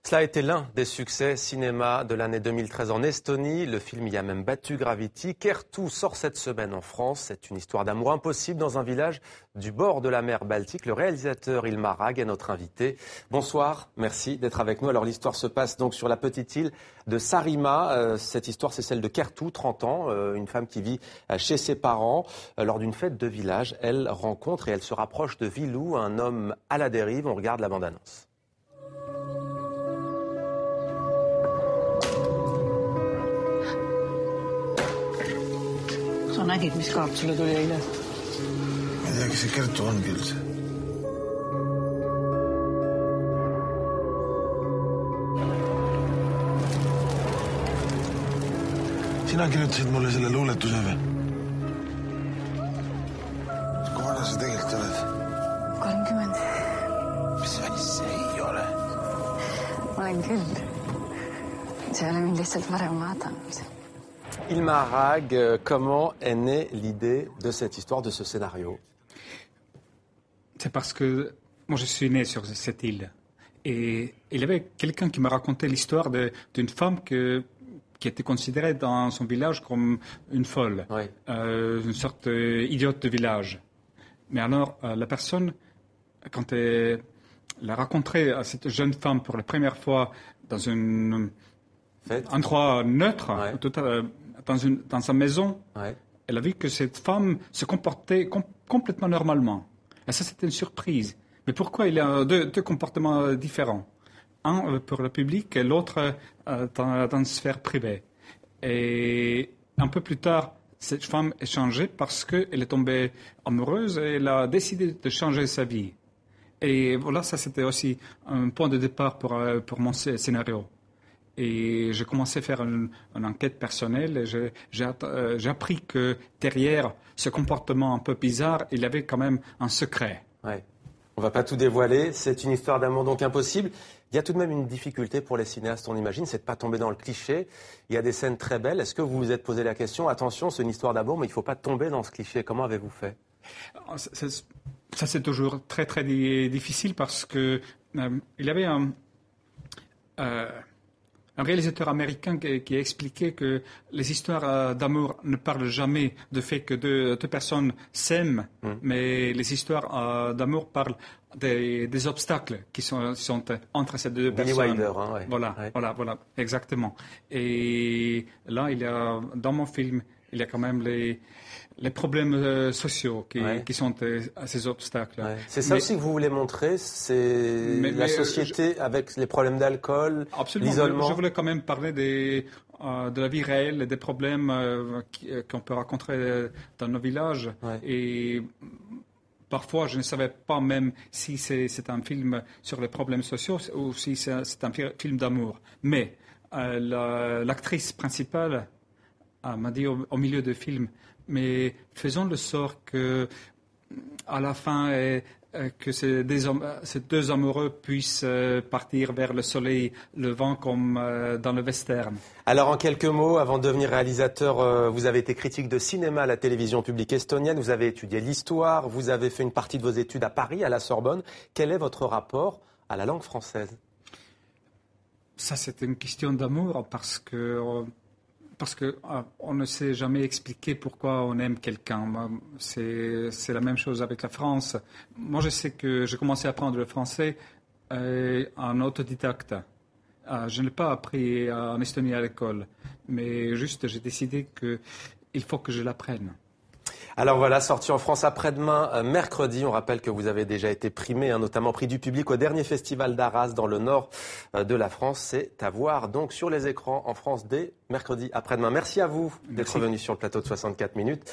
Cela a été l'un des succès cinéma de l'année 2013 en Estonie. Le film y a même battu Gravity. Kertu sort cette semaine en France. C'est une histoire d'amour impossible dans un village du bord de la mer Baltique. Le réalisateur Ilmar Rag est notre invité. Bonsoir, merci d'être avec nous. Alors l'histoire se passe donc sur la petite île de Saaremaa. Cette histoire, c'est celle de Kertu, 30 ans, une femme qui vit chez ses parents. Lors d'une fête de village, elle rencontre et elle se rapproche de Vilou, un homme à la dérive. On regarde la bande-annonce. Sa nägid, mis kaart sulle tuli eile? Ma ei tea, kes see Kertu ongi üldse. Sina kirjutasid mulle selle luuletuse või? Kui vana sa tegelikult oled? 30. Mis asja ei ole? Ma olen küll. See ei ole mind lihtsalt varem vaadanud. Ilmar Rag, comment est née l'idée de cette histoire, de ce scénario? C'est parce que moi je suis né sur cette île. Et il y avait quelqu'un qui m'a raconté l'histoire d'une femme qui était considérée dans son village comme une folle, Oui. Une sorte d'idiote de village. Mais alors, la personne, quand elle a rencontré cette jeune femme pour la première fois dans un endroit neutre, Ouais. dans sa maison, Ouais. elle a vu que cette femme se comportait complètement normalement. Et ça, c'était une surprise. Mais pourquoi il y a deux comportements différents? Un pour le public et l'autre dans une sphère privée. Et un peu plus tard, cette femme est changée parce qu'elle est tombée amoureuse et elle a décidé de changer sa vie. Et voilà, ça c'était aussi un point de départ pour mon scénario. Et j'ai commencé à faire une enquête personnelle et j'ai appris que derrière ce comportement un peu bizarre, il y avait quand même un secret. Ouais. On ne va pas tout dévoiler, c'est une histoire d'amour donc impossible. Il y a tout de même une difficulté pour les cinéastes, on imagine, c'est de ne pas tomber dans le cliché. Il y a des scènes très belles. Est-ce que vous vous êtes posé la question, attention, c'est une histoire d'amour, mais il ne faut pas tomber dans ce cliché. Comment avez-vous fait? Ça, c'est toujours très, très difficile parce que il y avait un réalisateur américain qui a expliqué que les histoires d'amour ne parlent jamais du fait que deux personnes s'aiment, mais les histoires d'amour parlent des obstacles qui sont entre ces deux Billy personnes. Wilder, hein, ouais. Voilà, exactement. Et là, dans mon film, il y a quand même les problèmes sociaux qui sont ces obstacles. Ouais. C'est ça aussi que vous voulez montrer, c'est la société avec les problèmes d'alcool, l'isolement. Je voulais quand même parler de la vie réelle, des problèmes qu'on peut rencontrer dans nos villages. Ouais. Et parfois, je ne savais pas même si c'est un film sur les problèmes sociaux ou si c'est un film d'amour. Mais l'actrice principale m'a dit au milieu du film, mais faisons le sort que, à la fin, que ces deux amoureux puissent partir vers le soleil levant comme dans le western. Alors en quelques mots, avant de devenir réalisateur, vous avez été critique de cinéma à la télévision publique estonienne, vous avez étudié l'histoire, vous avez fait une partie de vos études à Paris, à la Sorbonne. Quel est votre rapport à la langue française? Ça, c'est une question d'amour parce qu'on ne sait jamais expliquer pourquoi on aime quelqu'un. C'est la même chose avec la France. Moi, je sais que j'ai commencé à apprendre le français en autodidacte. Je ne l'ai pas appris en Estonie à l'école, mais juste j'ai décidé qu'il faut que je l'apprenne. Alors voilà, sorti en France après-demain, mercredi. On rappelle que vous avez déjà été primé, notamment prix du public au dernier festival d'Arras dans le nord de la France. C'est à voir donc sur les écrans en France dès mercredi après-demain. Merci à vous d'être venu sur le plateau de 64 minutes.